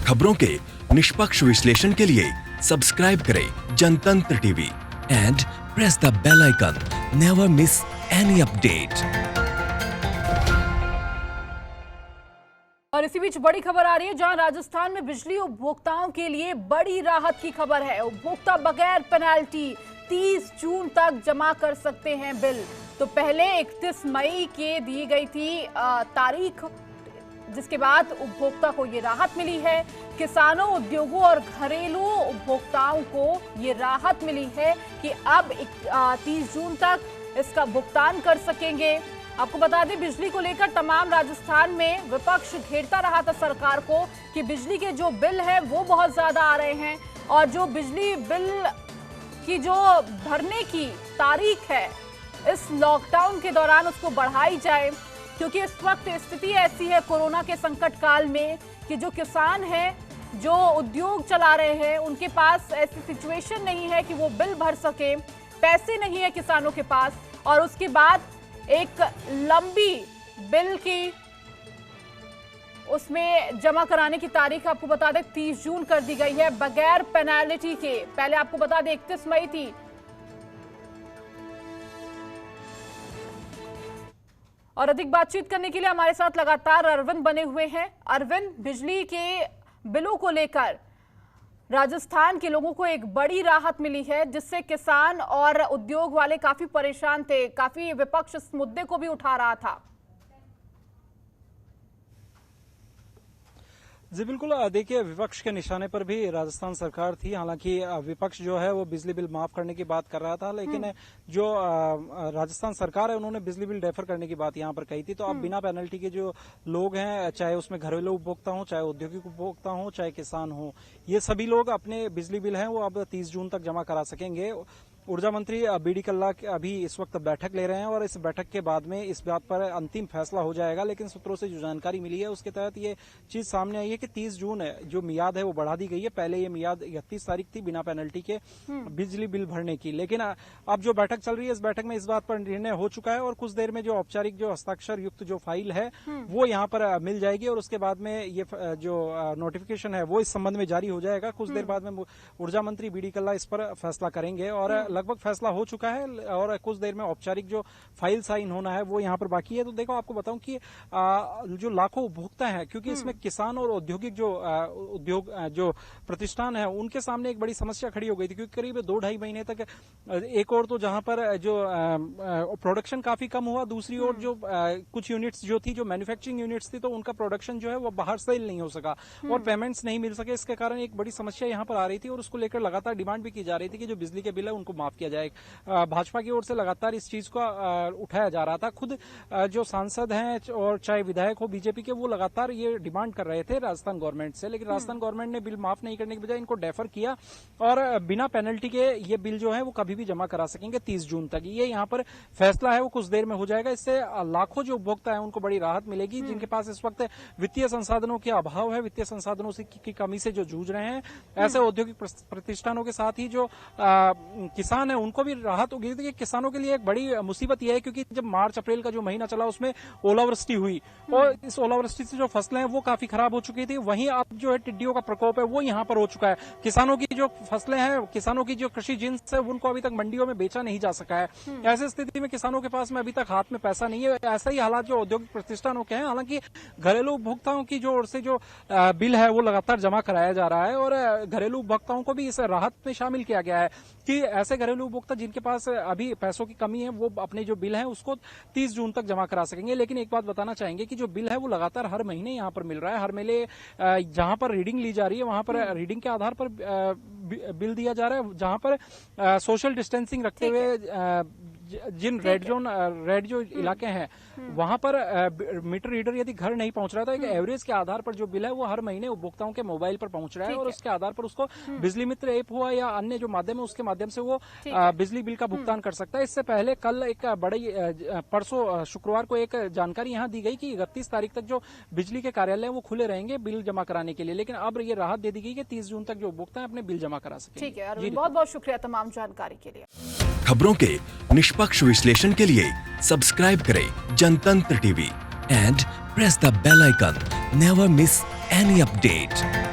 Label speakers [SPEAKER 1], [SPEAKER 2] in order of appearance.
[SPEAKER 1] खबरों के निष्पक्ष विश्लेषण के लिए सब्सक्राइब करें Jantantra TV and press the bell icon. Never miss any update.
[SPEAKER 2] और इसी बीच बड़ी खबर आ रही है, जहां राजस्थान में बिजली उपभोक्ताओं के लिए बड़ी राहत की खबर है। उपभोक्ता बगैर पेनल्टी 30 जून तक जमा कर सकते हैं बिल। तो पहले 31 मई के दी गई थी तारीख, जिसके बाद उपभोक्ता को ये राहत मिली है। किसानों, उद्योगों और घरेलू उपभोक्ताओं को ये राहत मिली है कि अब 30 जून तक इसका भुगतान कर सकेंगे। आपको बता दें, बिजली को लेकर तमाम राजस्थान में विपक्ष घेरता रहा था सरकार को कि बिजली के जो बिल है वो बहुत ज्यादा आ रहे हैं और जो बिजली बिल की जो भरने की तारीख है इस लॉकडाउन के दौरान उसको बढ़ाई जाए, क्योंकि इस वक्त स्थिति ऐसी है कोरोना के संकट काल में कि जो किसान हैं, जो उद्योग चला रहे हैं, उनके पास ऐसी सिचुएशन नहीं है कि वो बिल भर सके, पैसे नहीं है किसानों के पास। और उसके बाद एक लंबी बिल की उसमें जमा कराने की तारीख आपको बता दें 30 जून कर दी गई है बगैर पेनल्टी के। पहले आपको बता दें 31 मई थी। और अधिक बातचीत करने के लिए हमारे साथ लगातार अरविंद बने हुए हैं। अरविंद, बिजली के बिलों को लेकर राजस्थान के लोगों को एक बड़ी राहत मिली है, जिससे किसान और उद्योग वाले काफी परेशान थे। काफी विपक्ष इस मुद्दे को भी उठा रहा था।
[SPEAKER 3] जी बिल्कुल, देखिए विपक्ष के निशाने पर भी राजस्थान सरकार थी। हालांकि विपक्ष जो है वो बिजली बिल माफ करने की बात कर रहा था, लेकिन जो राजस्थान सरकार है उन्होंने बिजली बिल डेफर करने की बात यहां पर कही थी। तो अब बिना पेनल्टी के जो लोग हैं, चाहे उसमें घरेलू उपभोक्ता हो, चाहे औद्योगिक उपभोक्ता हो, चाहे किसान हो, ये सभी लोग अपने बिजली बिल हैं वो अब 30 जून तक जमा करा सकेंगे। ऊर्जा मंत्री बी डी कल्ला अभी इस वक्त बैठक ले रहे हैं और इस बैठक के बाद में इस बात पर अंतिम फैसला हो जाएगा। लेकिन सूत्रों से जो जानकारी मिली है उसके तहत ये चीज सामने आई है कि 30 जून जो मियाद है वो बढ़ा दी गई है। पहले ये मियाद 31 तारीख थी बिना पेनल्टी के बिजली बिल भरने की, लेकिन अब जो बैठक चल रही है इस बैठक में इस बात पर निर्णय हो चुका है और कुछ देर में जो औपचारिक जो हस्ताक्षर युक्त जो फाइल है वो यहाँ पर मिल जाएगी और उसके बाद में ये जो नोटिफिकेशन है वो इस संबंध में जारी हो जाएगा। कुछ देर बाद में ऊर्जा मंत्री बी डी कल्ला इस पर फैसला करेंगे और लगभग फैसला हो चुका है और कुछ देर में औपचारिक जो फाइल साइन होना है वो यहाँ पर बाकी है। तो देखो, आपको बताऊं कि जो लाखों उपभोक्ता हैं, क्योंकि इसमें किसान और औद्योगिक जो उद्योग जो प्रतिष्ठान है उनके सामने एक बड़ी समस्या खड़ी हो गई थी, क्योंकि करीब 2-2.5 महीने तक एक और तो जहां पर जो प्रोडक्शन काफी कम हुआ, दूसरी ओर जो कुछ यूनिट्स जो थी, जो मैन्युफैक्चरिंग यूनिट्स थी, तो उनका प्रोडक्शन जो है वो बाहर सेल नहीं हो सका और पेमेंट्स नहीं मिल सके। इसके कारण एक बड़ी समस्या यहाँ पर आ रही थी और उसको लेकर लगातार डिमांड भी की जा रही थी कि जो बिजली के बिल है उनको माफ किया जाए। भाजपा की ओर से लगातार इस चीज को उठाया जा रहा था। खुद जो सांसद हैं और चाहे विधायक हो बीजेपी के, वो लगातार ये डिमांड कर रहे थे राजस्थान गवर्नमेंट से, लेकिन राजस्थान गवर्नमेंट ने बिल माफ नहीं करने के बजाय इनको डेफर किया और बिना पेनल्टी के ये बिल जो है वो कभी भी जमा करा सकेंगे 30 जून तक। ये यहाँ पर फैसला है वो कुछ देर में हो जाएगा। इससे लाखों जो उपभोक्ता है उनको बड़ी राहत मिलेगी, जिनके पास इस वक्त वित्तीय संसाधनों के अभाव है, वित्तीय संसाधनों की कमी से जो जूझ रहे हैं। ऐसे औद्योगिक प्रतिष्ठानों के साथ ही जो किसान है उनको भी राहत होगी। कि किसानों के लिए एक बड़ी मुसीबत यह है, क्योंकि जब मार्च अप्रैल का जो महीना चला उसमें ओलावृष्टि हुई और इस ओलावृष्टि से जो फसलें हैं वो काफी खराब हो चुकी थी। वहीं अब जो है टिड्डियों का प्रकोप है वो यहाँ पर हो चुका है। किसानों की जो फसलें हैं, किसानों की जो कृषि जिन्स है उनको अभी तक मंडियों में बेचा नहीं जा सका है। ऐसी स्थिति में किसानों के पास में अभी तक हाथ में पैसा नहीं है। ऐसा ही हालात जो औद्योगिक प्रतिष्ठानों के हैं। हालांकि घरेलू उपभोक्ताओं की जो ओर से जो बिल है वो लगातार जमा कराया जा रहा है और घरेलू उपभोक्ताओं को भी इस राहत में शामिल किया गया है कि ऐसे घरेलू उपभोक्ता जिनके पास अभी पैसों की कमी है वो अपने जो बिल है उसको 30 जून तक जमा करा सकेंगे। लेकिन एक बात बताना चाहेंगे कि जो बिल है वो लगातार हर महीने यहाँ पर मिल रहा है। हर महीने जहां पर रीडिंग ली जा रही है वहां पर रीडिंग के आधार पर बिल दिया जा रहा है। जहां पर सोशल डिस्टेंसिंग रखते हुए जिन रेड जो इलाके हैं वहां पर मीटर रीडर यदि घर नहीं पहुंच रहा है तो एक एवरेज के आधार पर जो बिल है वो हर महीने उपभोक्ताओं के मोबाइल पर पहुंच रहा है और उसके आधार पर उसको बिजली मित्र ऐप हुआ या अन्य जो माध्यम है उसके माध्यम से वो बिजली बिल का भुगतान कर सकता है। इससे पहले कल एक बड़ी परसों शुक्रवार को एक जानकारी यहाँ दी गई कि 31 तारीख तक जो बिजली के कार्यालय वो खुले रहेंगे बिल जमा कराने के लिए, लेकिन अब ये राहत दे दी गई कि 30 जून तक जो उपभोक्ता है अपने बिल जमा करा सके।
[SPEAKER 2] ठीक है, बहुत बहुत शुक्रिया तमाम जानकारी के लिए।
[SPEAKER 1] खबरों के निष्पक्ष विश्लेषण के लिए सब्सक्राइब करें Jantantra TV and press the bell icon. Never miss any update.